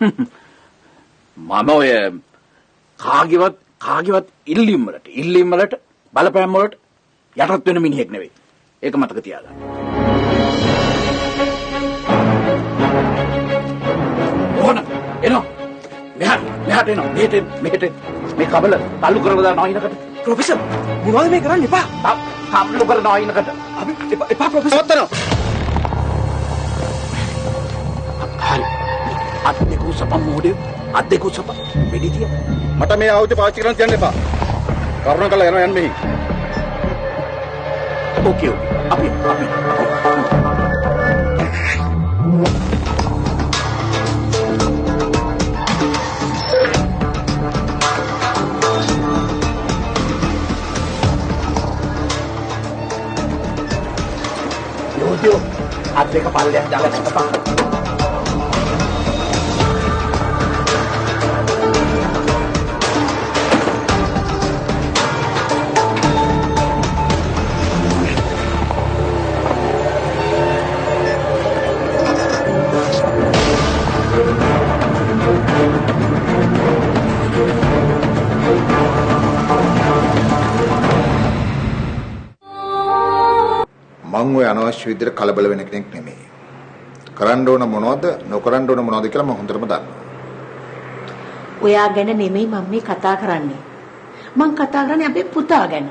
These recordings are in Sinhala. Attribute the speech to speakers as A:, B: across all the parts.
A: මම ඔය කාගේවත් ඉල්ලීම් වලට බලපෑම් වලට යටත් වෙන මිනිහෙක් නෙවෙයි. ඒක මතක තියාගන්න. ඕන එනවා. මෙහාට එනවා. මෙහෙට මේ කබල තල්ලු කරලා දාන අයිනකට.
B: ප්‍රොෆෙසර් මොනවද මේ කරන්නේ? එපා.
A: තල්ලු කරන අයිනකට.
B: අපි එපා ප්‍රොෆෙසර්.
A: ඔතන. හරි. අද්දෙකු සපම් මොඩේ. අද්දෙකු සපම් මෙඩිතිය.
C: මට මේ ආයුධ පාවිච්චි කරන්න තියන්න එපා. කරුණාකරලා යනවා යන්න මෙහි.
A: ඕකේ. අපි යෝධයෝ අත් දෙක පල්ලෙන් දාලා හිටපන්.
D: මං ඔය අනවශ්‍ය විදිහට කලබල වෙන කෙනෙක් නෙමෙයි. කරන්න ඕන මොනවද නොකරන්න ඕන මොනවද කියලා මම හොඳටම දන්නවා.
E: ඔයා ගැන නෙමෙයි මම මේ කතා කරන්නේ. මං කතා කරන්නේ අපේ පුතා ගැන.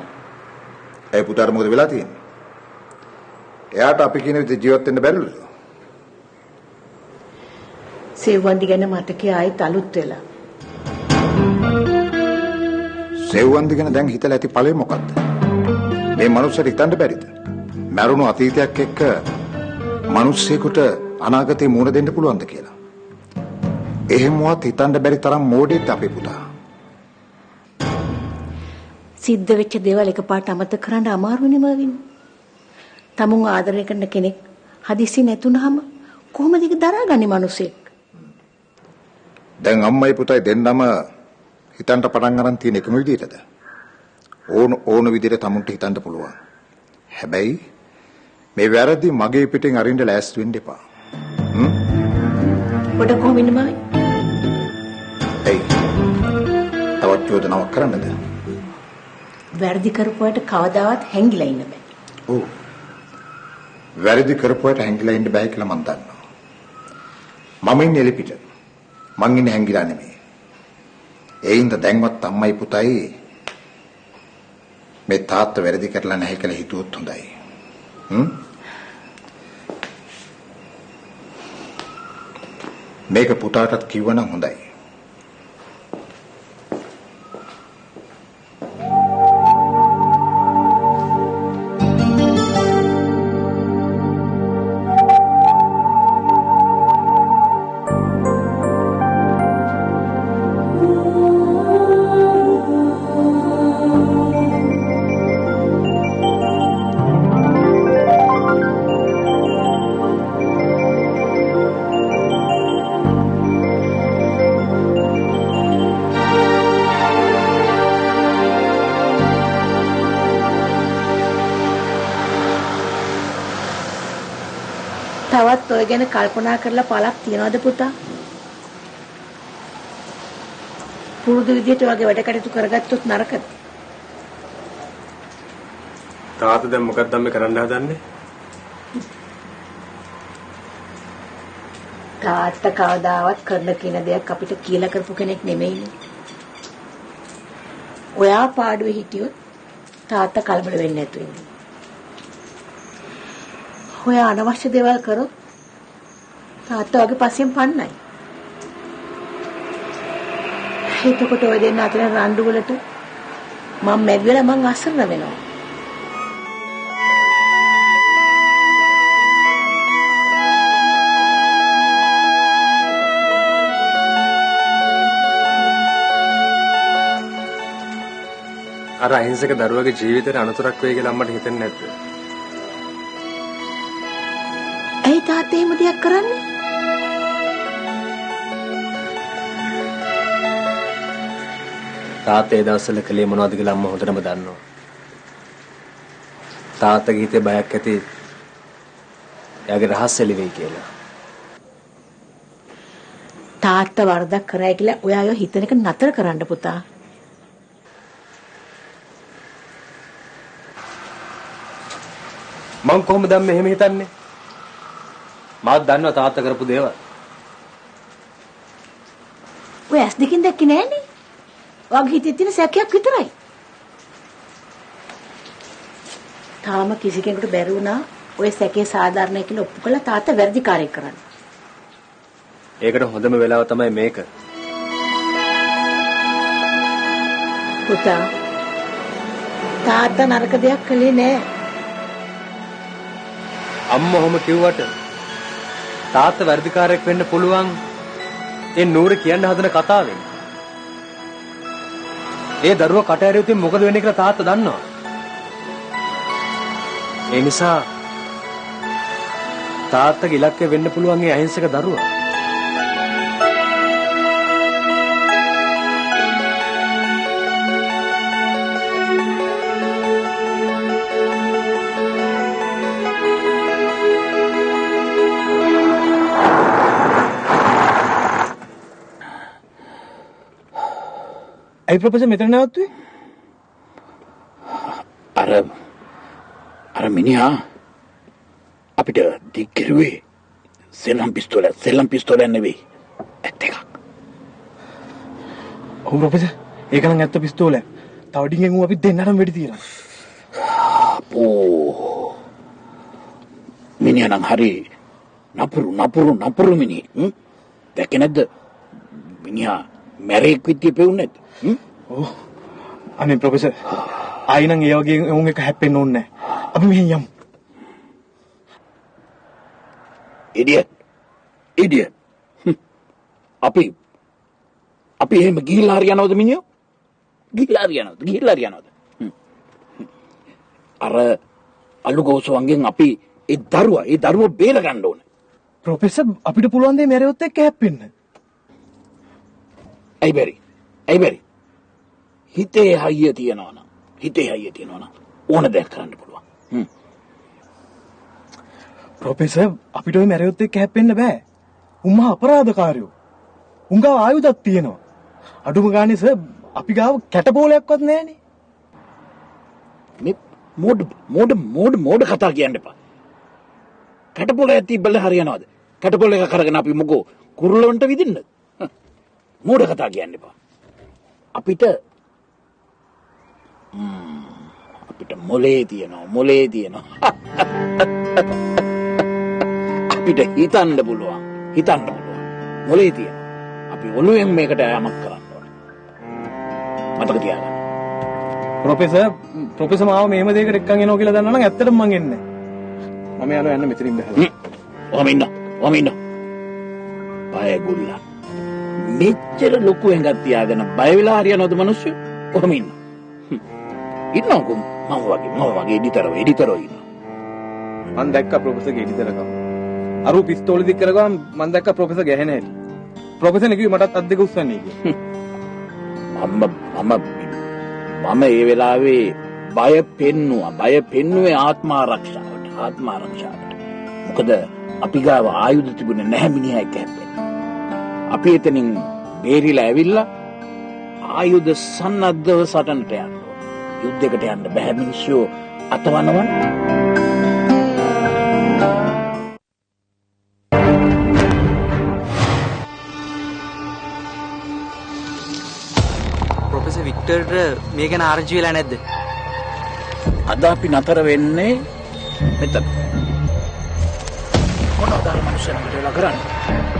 D: ඒ පුතාට මොකද වෙලා තියෙන්නේ? එයාට අපි කියන විදිහට ජීවත් වෙන්න බැරිලු.
E: සෙව්වන්දි ගැන මතකයේ ආයෙත් අලුත් වෙලා.
D: සෙව්වන්දි ගැන දැන් හිතලා ඇති ඵලෙ මොකද්ද? මේ මනුස්සයට හිතන්න බැරිද? මරුණු අතීතයක් එක්ක මිනිස්සෙකුට අනාගතේ මුහුණ දෙන්න පුළුවන්ද කියලා. එහෙමවත් හිතන්න බැරි තරම් මෝඩෙක් අපේ පුතා.
E: සිද්ධ වෙච්ච දේවල් එකපාරට අමතක කරන්න අමාරුනේ මවින්. තමුන් ආදරය කරන කෙනෙක් හදිස්සි නැතුනහම කොහොමද ඒක දරාගන්නේ මිනිස්සෙක්?
D: දැන් අම්මයි පුතයි දෙන්නම හිතන්න පටන් ගන්න තියෙන එකම විදිහටද? ඕන විදිහට තමුන්ට හිතන්න පුළුවන්. හැබැයි මේ වැරදි මගේ පිටින් අරින්න ලෑස්ති වෙන්න එපා.
E: පොඩ කොහොමින්ද මම?
D: එයි. තවත් චෝදනාවක් කරන්නද?
E: වැරදි කරපුවාට කවදාවත් හැංගිලා ඉන්න බෑ.
D: ඔව්. වැරදි කරපුවාට හැංගිලා ඉන්න බෑ කියලා මම දන්නවා. මම ඉන්නේ එලිපිට. මං ඉන්නේ හැංගිලා නෙමෙයි. ඒ හින්දා දැන්වත් අම්මයි පුතයි මේ තාත්තා වැරදි කරලා නැහැ කියලා හිතුවොත් හොඳයි. මේක පුතාටත් කිව්වනම් හොඳයි.
E: තවත් ඔය ගැන කල්පනා කරලා පළක් තියනවද පුතා? පුරුදු විදියට වගේ වැඩ කටයුතු කරගත්තොත් නරකද?
B: තාත්තා දැන් මොකක්ද මේ කරන්න හදන්නේ?
E: තාත්තා කවදාවත් කරන්න කියන දෙයක් අපිට කියලා කරපු කෙනෙක් නෙමෙයිනේ. ඔයා පාඩුවේ හිටියොත් තාත්තා කලබල වෙන්නේ නැතු වෙන්නේ. ඔයා අනවශ්‍ය දේවල් කරොත් තාත්තා වගේ පස්සෙන් පන්නයි. එතකොට ඔය දෙන්න අතර රණ්ඩු වලට මම මැද්දලා මං අසරණ වෙනවා.
B: අර අහිංසක දරුවගේ ජීවිතේට අනතුරක් වෙයි කියලා අම්මට හිතෙන්නේ නැද්ද?
E: ඇයි තාත්තා එහෙම දෙයක් කරන්නේ?
B: තාත්තා ඒ දවස්වල කලේ මොනවද කියලා අම්මා හොඳටම දන්නවා. තාත්තගේ හිතේ බයක් ඇති. එයාගේ රහස් එළි වෙයි කියලා.
E: තාත්තා වරදක් කරයි කියලා ඔයාව හිතන එක නතර කරන්න පුතා.
B: මං කොහොමද දැන් මෙහෙම හිතන්නේ? මාත් දන්නවා තාත්තා කරපු දේවල්.
E: ඔය ඇස් දෙකින් දැක්කේ නෑනේ. ඔයාගේ හිතේ තියෙන සැකයක් විතරයි. තාම කිසි කෙනෙකුට බැරි වුණා ඔය සැකේ සාධාරණයි කියලා ඔප්පු කළා තාත්තා වැරදිකාරයෙක් කරන්න.
B: ඒකට හොඳම වෙලාව තමයි මේක.
E: පුතා තාත්තා නරක දෙයක් කළේ නෑ.
B: අම්මා ඔහොම කිව්වට තාත්තා වැඩිකාරයෙක් වෙන්න පුළුවන් ඒ නූර කියන්න හදන කතාවෙන්. ඒ දරුවා කට ඇරියොත් මොකද වෙන්නේ කියලා තාත්තා දන්නවා. ඒ නිසා තාත්තගේ ඉලක්කය වෙන්න පුළුවන් ඒ අහිංසක දරුවා.
F: ඇයි ප්‍රොෆෙසර් මෙතන නැවතුනේ?
A: අර මිනිහා අපිට දික් කරුවේ සෙල්ලම් පිස්තෝලයක් නෙවෙයි. ඇත්ත එකක්.
F: ඔව් ප්‍රොෆෙසර්. ඒක නම් ඇත්ත පිස්තෝලයක්. තව ඩිංගෙන් ඌ අපි දෙන්නටම වෙඩි තියලා.
A: අපෝ. මිනිහා නම් හරි නපුරු මිනිහෙක්. දැක්කේ නැද්ද? මිනිහා මැරෙක් විදිය පෙවුනේ නැද්ද?
F: ඔව්. අනේ ප්‍රොෆෙසර්. ආයි නම් ඒ වගේ උන් එක හැප්පෙන්න ඕනේ නැහැ. අපි මෙහෙන් යමු.
A: ඉඩියට්. අපි එහෙම ගිහිල්ලා හරියනවද මිනිහෝ? ගිහිල්ලා හරියනවද? අර අලුගෝසුවන්ගෙන් අපි ඒ දරුවා බේර ගන්න ඕනේ.
F: ප්‍රොෆෙසර් අපිට පුළුවන් දේ මැරෙවොත් එක්ක හැප්පෙන්න.
A: ඇයි බැරි? හිතේ හයිය තියනවා නම් ඕන දෙයක් කරන්න පුළුවන්.
F: ප්‍රොෆෙසර් අපිට ඔය මැරෙවොත් එක්ක හැප්පෙන්න බෑ. උම්ම අපරාධකාරයෝ. උංගා ආයුධක් තියෙනවා. අඩුම ගානේ සර් අපි ගාව කැටබෝලයක්වත් නැහනේ.
A: මේ මෝඩ කතා කියන්න එපා. කැටබෝලයක් තිබ්බල හරියනවද? කැටබෝල එක කරගෙන අපි මොකෝ කුරුල්ලන්ට විදින්නද? මෝඩ කතා කියන්න එපා. අපිට මොලේ තියෙනවා. අපිට හිතන්න පුළුවන්. මොලේ තියෙනවා. අපි ඔළුවෙන් මේකට යමක් කරන්න ඕනේ. මතක තියාගන්න.
F: ප්‍රොෆෙසර් මාව මේම දෙයකට එක්කන් එනවා කියලා දන්නා නම් ඇත්තටම මං එන්නේ නැහැ. මම යනවා මෙතනින් බහලා.
A: ඔහම ඉන්න. බය ගුල්ලා. මෙච්චර ලොකු ඇඟක් තියාගෙන බය වෙලා හරියනවද මිනිස්සු? ඔහම ඉන්න. ඉන්නකො මම වගේ එඩිතරෝ ඉන්නවා.
B: මං දැක්කා ප්‍රොෆෙසර්ගේ එඩිතරකම. අරු පිස්තෝලෙ දික් කරගම මං දැක්කා ප්‍රොෆෙසර් ගැහෙන හැටි. ප්‍රොෆෙසර් කිව්වේ මටත් අත් දෙක උස්සන්නේ කියලා.
A: මම ඒ වෙලාවේ බය පෙන්නුවේ ආත්මාරක්ෂාවට. මොකද අපි ගාව ආයුධ තිබුණේ නැහැ මිනිහා එක්ක හැප්පෙන්න. අපි එතනින් බේරිලා ඇවිල්ලා ආයුධ සන්නද්ධව සටනට යන්න. යුද්ධයකට යන්න බෑ මිනිස්සු අතවනවන්න.
G: ප්‍රොෆෙසර් වික්ටර්ට මේ ගැන ආරංචි වෙලා නැද්ද?
A: අද අපි නතර වෙන්නේ මෙතන. මොනවද අර මිනිස්සුන්ට වෙලා කරන්නේ?